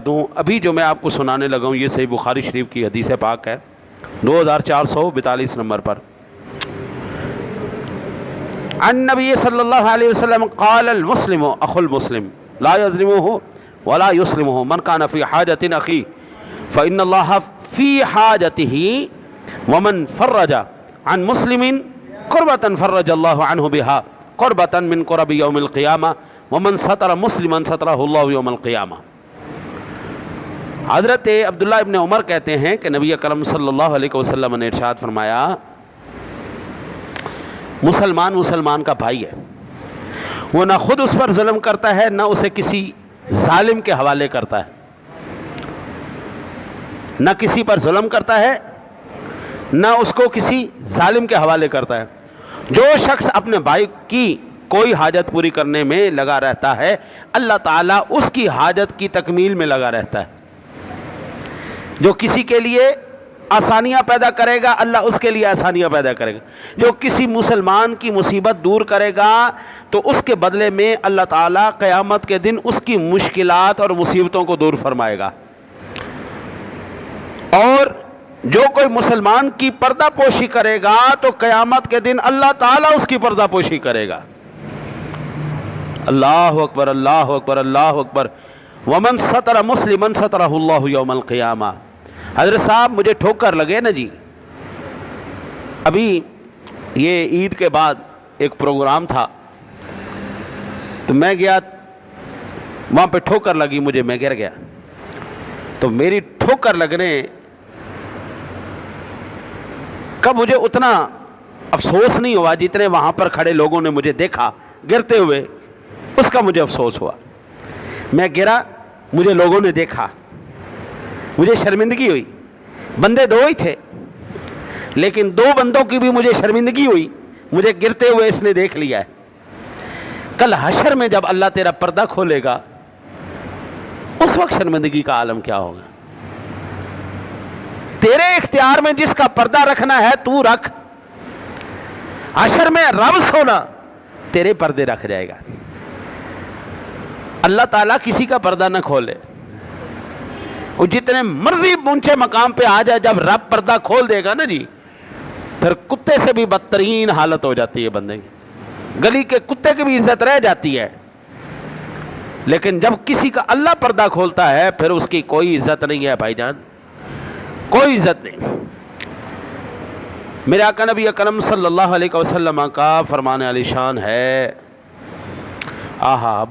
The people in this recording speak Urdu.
دوں. ابھی جو میں آپ کو سنانے لگا ہوں یہ صحیح بخاری شریف کی حدیث پاک ہے 2442 نمبر پر. عن نبی صلی اللہ علیہ وسلم قال المسلم اخو المسلم لا يظلمه ولا يسلمه من كان في حاجة اخيه فإن الله في حاجته ومن فرج عن مسلم قربة فرج الله عنه بها قربة من قرب يوم القيامة ومن ستر مسلما ستره الله يوم القيامة. حضرت عبداللہ ابن عمر کہتے ہیں کہ نبی اکرم صلی اللہ علیہ وسلم نے ارشاد فرمایا مسلمان کا بھائی ہے، وہ نہ خود اس پر ظلم کرتا ہے نہ اسے کسی ظالم کے حوالے کرتا ہے، نہ کسی پر ظلم کرتا ہے نہ اس کو کسی ظالم کے حوالے کرتا ہے. جو شخص اپنے بھائی کی کوئی حاجت پوری کرنے میں لگا رہتا ہے اللہ تعالیٰ اس کی حاجت کی تکمیل میں لگا رہتا ہے. جو کسی کے لیے آسانیاں پیدا کرے گا اللہ اس کے لیے آسانیاں پیدا کرے گا. جو کسی مسلمان کی مصیبت دور کرے گا تو اس کے بدلے میں اللہ تعالیٰ قیامت کے دن اس کی مشکلات اور مصیبتوں کو دور فرمائے گا. اور جو کوئی مسلمان کی پردہ پوشی کرے گا تو قیامت کے دن اللہ تعالیٰ اس کی پردہ پوشی کرے گا. اللہ اکبر اللہ اکبر اللہ اکبر. ومن ستر مسلما سترہ اللہ یوم القیامہ. حضرت صاحب مجھے ٹھوکر لگے نا جی، ابھی یہ عید کے بعد ایک پروگرام تھا تو میں گیا، وہاں پہ ٹھوکر لگی مجھے، میں گر گیا. تو میری ٹھوکر لگنے کا مجھے اتنا افسوس نہیں ہوا جتنے وہاں پر کھڑے لوگوں نے مجھے دیکھا گرتے ہوئے، اس کا مجھے افسوس ہوا. میں گرا، مجھے لوگوں نے دیکھا، مجھے شرمندگی ہوئی. بندے دو ہی تھے لیکن دو بندوں کی بھی مجھے شرمندگی ہوئی، مجھے گرتے ہوئے اس نے دیکھ لیا ہے. کل حشر میں جب اللہ تیرا پردہ کھولے گا اس وقت شرمندگی کا عالم کیا ہوگا. تیرے اختیار میں جس کا پردہ رکھنا ہے تو رکھ. حشر میں رب سونا تیرے پردے رکھ جائے گا. اللہ تعالیٰ کسی کا پردہ نہ کھولے. وہ جتنے مرضی اونچے مقام پہ آ جائے، جب رب پردہ کھول دے گا نا جی پھر کتے سے بھی بدترین حالت ہو جاتی ہے بندے کی. گلی کے کتے کی بھی عزت رہ جاتی ہے لیکن جب کسی کا اللہ پردہ کھولتا ہے پھر اس کی کوئی عزت نہیں ہے بھائی جان، کوئی عزت نہیں. میرے آقا نبی اکرم صلی اللہ علیہ وسلم کا فرمان علی شان ہے. آہا